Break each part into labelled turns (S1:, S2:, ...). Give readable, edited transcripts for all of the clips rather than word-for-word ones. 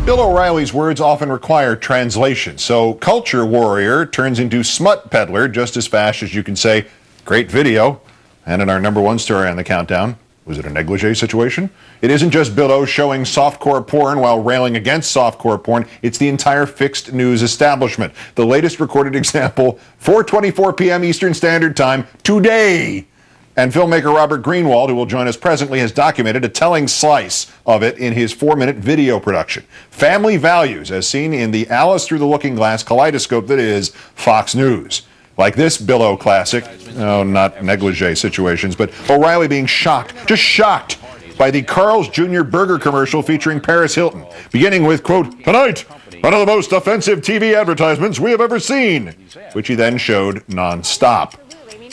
S1: Bill O'Reilly's words often require translation, so culture warrior turns into smut peddler just as fast as you can say, great video. And in our #1 story on the countdown, was it a negligee situation? It isn't just Bill O showing softcore porn while railing against softcore porn. It's the entire fixed news establishment. The latest recorded example, 4:24 p.m. Eastern Standard Time today. And filmmaker Robert Greenwald, who will join us presently, has documented a telling slice of it in his 4-minute video production. Family values, as seen in the Alice Through the Looking Glass kaleidoscope that is Fox News. Like this Bill O classic, no, not negligee situations, but O'Reilly being shocked, just shocked, by the Carl's Jr. Burger commercial featuring Paris Hilton, beginning with, quote, "Tonight, one of the most offensive TV advertisements we have ever seen," which he then showed nonstop.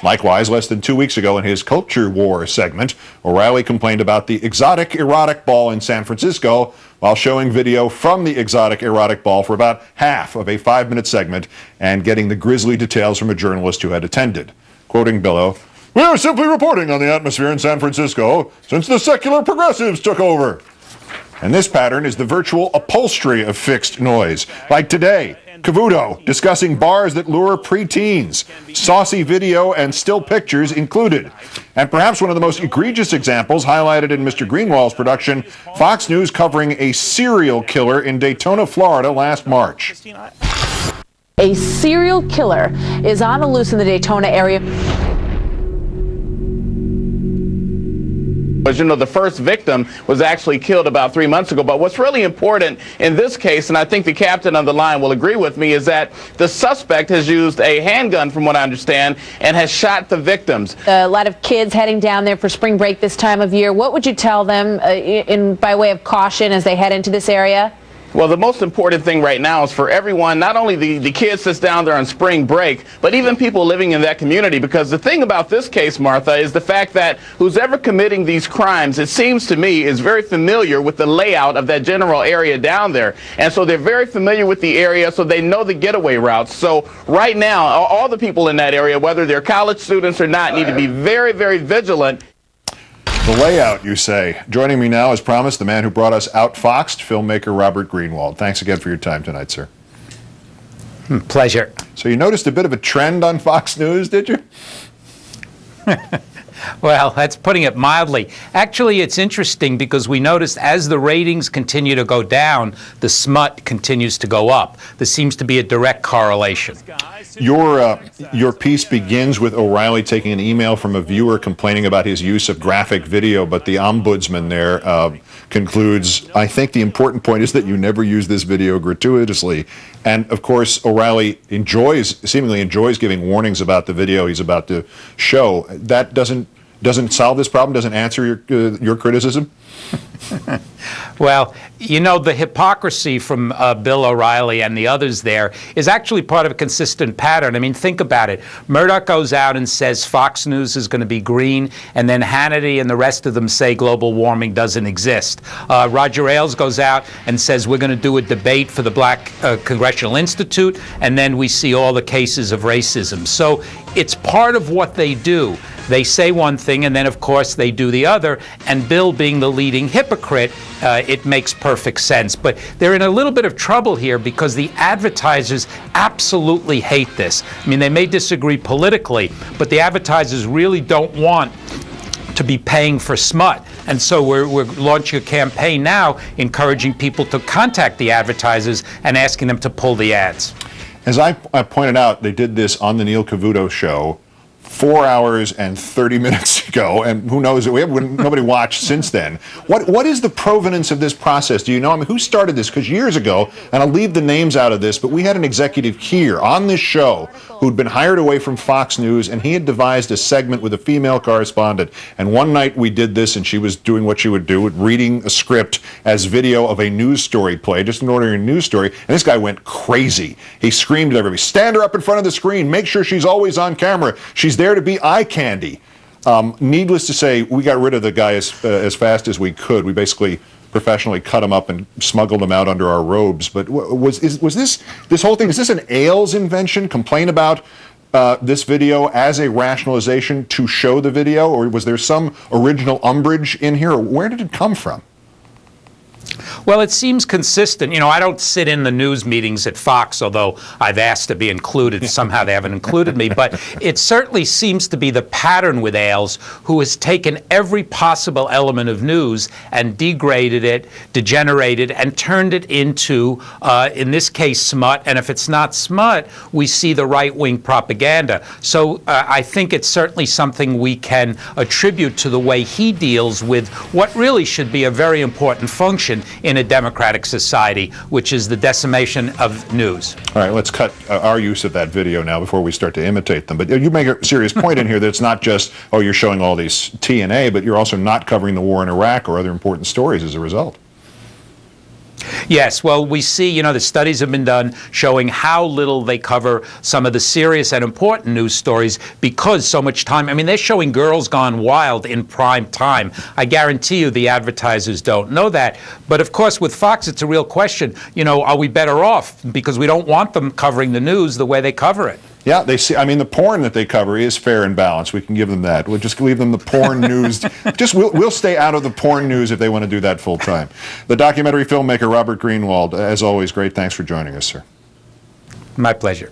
S1: Likewise, less than 2 weeks ago in his Culture War segment, O'Reilly complained about the exotic erotic ball in San Francisco while showing video from the exotic erotic ball for about half of a 5-minute segment and getting the grisly details from a journalist who had attended. Quoting Bill O, "We are simply reporting on the atmosphere in San Francisco since the secular progressives took over." And this pattern is the virtual upholstery of fixed noise. Like today, Cavuto discussing bars that lure preteens, saucy video and still pictures included. And perhaps one of the most egregious examples highlighted in Mr. Greenwald's production, Fox News covering a serial killer in Daytona, Florida last March.
S2: A serial killer is on the loose in the Daytona area.
S3: As you know, the first victim was actually killed about 3 months ago. But what's really important in this case, and I think the captain on the line will agree with me, is that the suspect has used a handgun, from what I understand, and has shot the victims.
S2: A lot of kids heading down there for spring break this time of year. What would you tell them by way of caution as they head into this area?
S3: Well, the most important thing right now is for everyone, not only the kids that's down there on spring break, but even people living in that community. Because the thing about this case, Martha, is the fact that who's ever committing these crimes, it seems to me, is very familiar with the layout of that general area down there. And so they're very familiar with the area, so they know the getaway routes. So right now, all the people in that area, whether they're college students or not, need to be very, very vigilant.
S1: The layout, you say. Joining me now, as promised, the man who brought us Outfoxed, filmmaker Robert Greenwald. Thanks again for your time tonight, sir.
S4: Pleasure.
S1: So you noticed a bit of a trend on Fox News, did you?
S4: Well, that's putting it mildly. Actually, it's interesting because we noticed as the ratings continue to go down, the smut continues to go up. There seems to be a direct correlation.
S1: Your piece begins with O'Reilly taking an email from a viewer complaining about his use of graphic video, but the ombudsman there concludes, "I think the important point is that you never use this video gratuitously." And of course, O'Reilly seemingly enjoys giving warnings about the video he's about to show. That doesn't solve this problem, doesn't answer your criticism?
S4: Well, you know, the hypocrisy from Bill O'Reilly and the others there is actually part of a consistent pattern. I mean, think about it. Murdoch goes out and says Fox News is going to be green, and then Hannity and the rest of them say global warming doesn't exist. Roger Ailes goes out and says we're going to do a debate for the Black Congressional Institute, and then we see all the cases of racism. So it's part of what they do. They say one thing, and then, of course, they do the other. And Bill being the leading hypocrite, it makes perfect sense. But they're in a little bit of trouble here because the advertisers absolutely hate this. I mean, they may disagree politically, but the advertisers really don't want to be paying for smut. And so we're launching a campaign now encouraging people to contact the advertisers and asking them to pull the ads.
S1: As I pointed out, they did this on the Neil Cavuto show 4 hours and 30 minutes ago, and who knows, nobody watched since then. What is the provenance of this process? Do you know? I mean, who started this? Because years ago, and I'll leave the names out of this, but we had an executive here on this show who'd been hired away from Fox News, and he had devised a segment with a female correspondent. And one night we did this, and she was doing what she would do, reading a script as video of a news story play, just an ordinary news story, and this guy went crazy. He screamed at everybody, "Stand her up in front of the screen, make sure she's always on camera. She's there to be eye candy." Needless to say, we got rid of the guy as fast as we could. We basically professionally cut him up and smuggled him out under our robes. But was this whole thing, is this an Ailes invention? Complain about this video as a rationalization to show the video, or was there some original umbrage in here? Or where did it come from?
S4: Well, it seems consistent. You know, I don't sit in the news meetings at Fox, although I've asked to be included. Somehow they haven't included me. But it certainly seems to be the pattern with Ailes, who has taken every possible element of news and degraded it, degenerated, and turned it into, in this case, smut. And if it's not smut, we see the right-wing propaganda. So I think it's certainly something we can attribute to the way he deals with what really should be a very important function in a democratic society, which is the decimation of news.
S1: All right, let's cut our use of that video now before we start to imitate them. But you make a serious point in here that it's not just, oh, you're showing all these TNA, but you're also not covering the war in Iraq or other important stories as a result.
S4: Yes, well, we see, you know, the studies have been done showing how little they cover some of the serious and important news stories because so much time. I mean, they're showing Girls Gone Wild in prime time. I guarantee you the advertisers don't know that. But of course, with Fox, it's a real question. You know, are we better off? Because we don't want them covering the news the way they cover it.
S1: Yeah, they see. I mean, the porn that they cover is fair and balanced. We can give them that. We'll just leave them the porn news. We'll stay out of the porn news if they want to do that full time. The documentary filmmaker Robert Greenwald, as always, great. Thanks for joining us, sir.
S4: My pleasure.